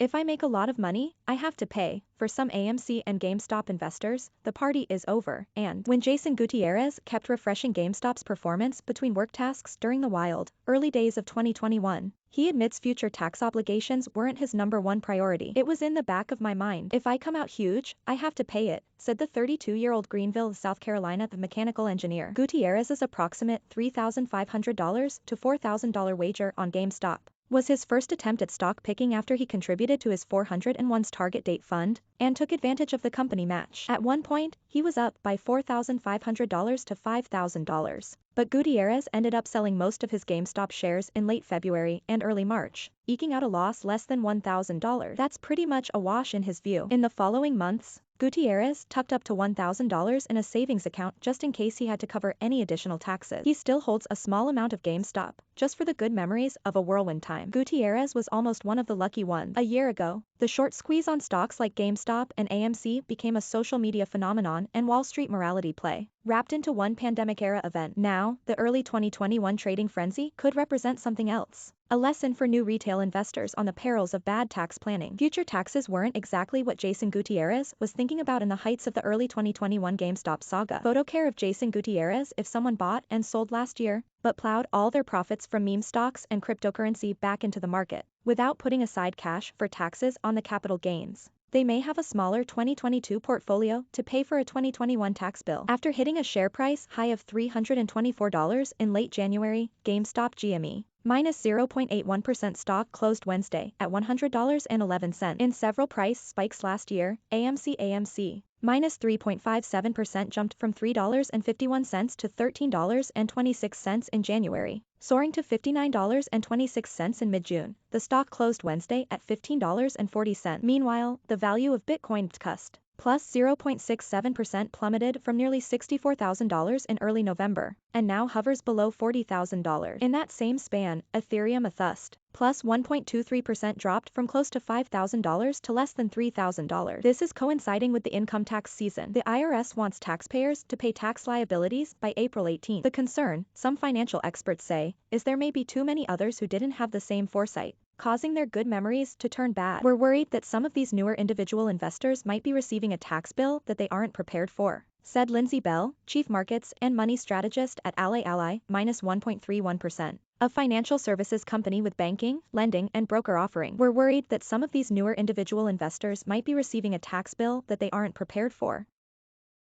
If I make a lot of money, I have to pay. For some AMC and GameStop investors, the party is over, and when Jason Gutierrez kept refreshing GameStop's performance between work tasks during the wild, early days of 2021, he admits future tax obligations weren't his #1 priority. It was in the back of my mind. If I come out huge, I have to pay it, said the 32-year-old Greenville, South Carolina mechanical engineer. Gutierrez's approximate $3,500 to $4,000 wager on GameStop was his first attempt at stock picking after he contributed to his 401's target date fund and took advantage of the company match. At one point, he was up by $4,500 to $5,000. But Gutierrez ended up selling most of his GameStop shares in late February and early March, eking out a loss less than $1,000. That's pretty much a wash in his view. In the following months, Gutierrez tucked up to $1,000 in a savings account just in case he had to cover any additional taxes. He still holds a small amount of GameStop, just for the good memories of a whirlwind time. Gutierrez was almost one of the lucky ones. A year ago, the short squeeze on stocks like GameStop and AMC became a social media phenomenon and Wall Street morality play, wrapped into one pandemic-era event. Now, the early 2021 trading frenzy could represent something else. A lesson for new retail investors on the perils of bad tax planning. Future taxes weren't exactly what Jason Gutierrez was thinking about in the heights of the early 2021 GameStop saga. Photo care of Jason Gutierrez if someone bought and sold last year, but plowed all their profits from meme stocks and cryptocurrency back into the market, without putting aside cash for taxes on the capital gains. They may have a smaller 2022 portfolio to pay for a 2021 tax bill. After hitting a share price high of $324 in late January, GameStop GME minus 0.81% stock closed Wednesday at $100.11. In several price spikes last year, AMC minus 3.57% jumped from $3.51 to $13.26 in January, soaring to $59.26 in mid-June. The stock closed Wednesday at $15.40. Meanwhile, the value of Bitcoin cussed plus 0.67% plummeted from nearly $64,000 in early November, and now hovers below $40,000. In that same span, Ethereum thust plus 1.23% dropped from close to $5,000 to less than $3,000. This is coinciding with the income tax season. The IRS wants taxpayers to pay tax liabilities by April 18. The concern, some financial experts say, is there may be too many others who didn't have the same foresight, causing their good memories to turn bad. We're worried that some of these newer individual investors might be receiving a tax bill that they aren't prepared for, said Lindsay Bell, chief markets and money strategist at Ally minus 1.31%. A financial services company with banking, lending, and broker offering. We're worried that some of these newer individual investors might be receiving a tax bill that they aren't prepared for.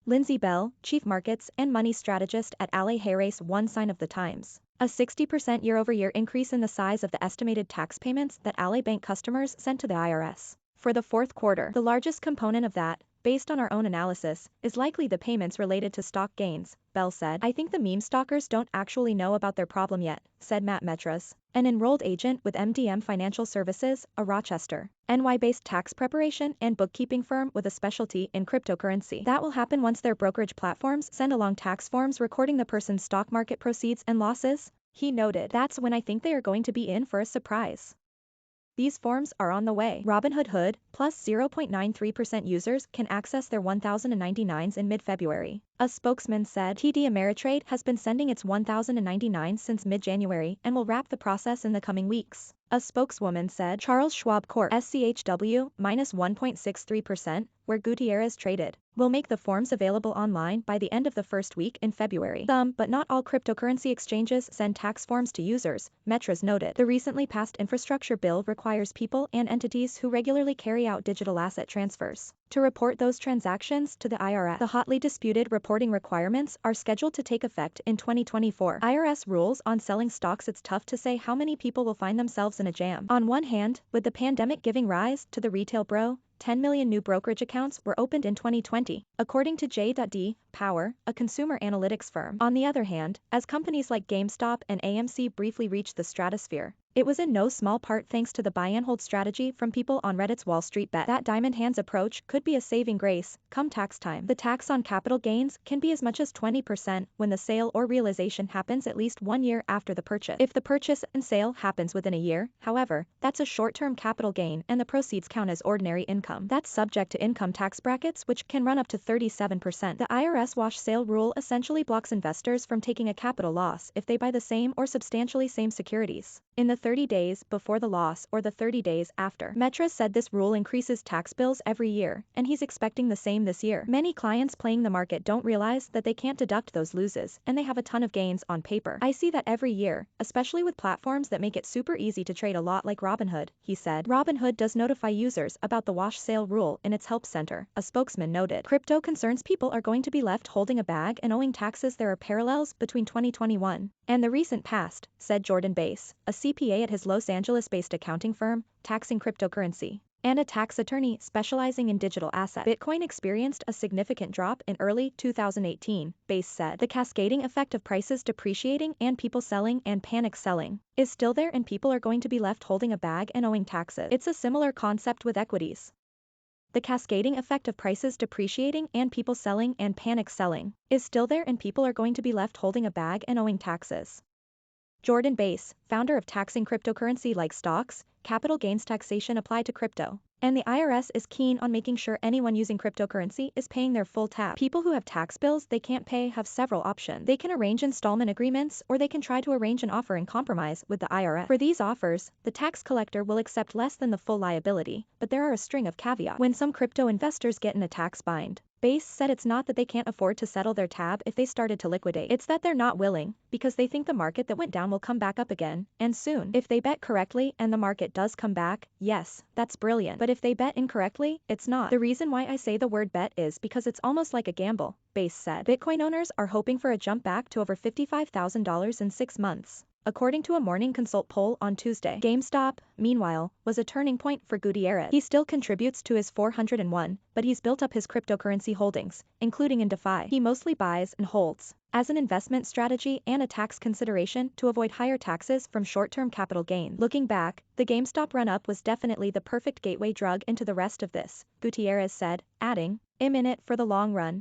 Lindsay Bell, chief markets and money strategist at Ally One Sign of the Times. A 60% year-over-year increase in the size of the estimated tax payments that Ally Bank customers sent to the IRS for the fourth quarter. The largest component of that, based on our own analysis, is likely the payments related to stock gains, Bell said. I think the meme stalkers don't actually know about their problem yet, said Matt Metras, an enrolled agent with MDM Financial Services, a Rochester, NY-based tax preparation and bookkeeping firm with a specialty in cryptocurrency. That will happen once their brokerage platforms send along tax forms recording the person's stock market proceeds and losses, he noted. That's when I think they are going to be in for a surprise. These forms are on the way. Robinhood Hood, plus 0.93% users can access their 1099s in mid-February. A spokesman said TD Ameritrade has been sending its 1099s since mid-January and will wrap the process in the coming weeks. A spokeswoman said Charles Schwab Corp. SCHW, minus 1.63%, where Gutierrez traded, will make the forms available online by the end of the first week in February. Some, but not all cryptocurrency exchanges send tax forms to users, Metras noted. The recently passed infrastructure bill requires people and entities who regularly carry out digital asset transfers to report those transactions to the IRS. The hotly disputed reporting requirements are scheduled to take effect in 2024. IRS rules on selling stocks. It's tough to say how many people will find themselves in a jam. On one hand, with the pandemic giving rise to the retail bro, 10 million new brokerage accounts were opened in 2020, according to J.D. Power, a consumer analytics firm. On the other hand, as companies like GameStop and AMC briefly reached the stratosphere, it was in no small part thanks to the buy and hold strategy from people on Reddit's Wall Street Bet. That diamond hands approach could be a saving grace come tax time. The tax on capital gains can be as much as 20% when the sale or realization happens at least 1 year after the purchase. If the purchase and sale happens within a year, however, that's a short-term capital gain and the proceeds count as ordinary income. That's subject to income tax brackets which can run up to 37%. The IRS wash sale rule essentially blocks investors from taking a capital loss if they buy the same or substantially same securities. in the 30 days before the loss or the 30 days after. Metra said this rule increases tax bills every year, and he's expecting the same this year. Many clients playing the market don't realize that they can't deduct those losses, and they have a ton of gains on paper. I see that every year, especially with platforms that make it super easy to trade a lot like Robinhood, he said. Robinhood does notify users about the wash sale rule in its help center, a spokesman noted. Crypto concerns people are going to be left holding a bag and owing taxes. There are parallels between 2021 and the recent past, said Jordan Bass, a CPA at his Los Angeles-based accounting firm, taxing cryptocurrency, and a tax attorney specializing in digital assets. Bitcoin experienced a significant drop in early 2018, Bass said. The cascading effect of prices depreciating and people selling and panic selling is still there, and people are going to be left holding a bag and owing taxes. It's a similar concept with equities. The cascading effect of prices depreciating and people selling and panic selling is still there, and people are going to be left holding a bag and owing taxes. Jordan Bass, founder of taxing cryptocurrency like stocks, capital gains taxation apply to crypto, and the IRS is keen on making sure anyone using cryptocurrency is paying their full tax. People who have tax bills they can't pay have several options. They can arrange installment agreements, or they can try to arrange an offer in compromise with the IRS. For these offers, the tax collector will accept less than the full liability, but there are a string of caveats. When some crypto investors get in a tax bind, Bass said it's not that they can't afford to settle their tab if they started to liquidate. It's that they're not willing, because they think the market that went down will come back up again, and soon. If they bet correctly and the market does come back, yes, that's brilliant. But if they bet incorrectly, it's not. The reason why I say the word bet is because it's almost like a gamble, Bass said. Bitcoin owners are hoping for a jump back to over $55,000 in 6 months, according to a Morning Consult poll on Tuesday. GameStop, meanwhile, was a turning point for Gutierrez. He still contributes to his 401, but he's built up his cryptocurrency holdings, including in DeFi. He mostly buys and holds as an investment strategy and a tax consideration to avoid higher taxes from short-term capital gains. Looking back, the GameStop run-up was definitely the perfect gateway drug into the rest of this, Gutierrez said, adding, "I'm in it for the long run."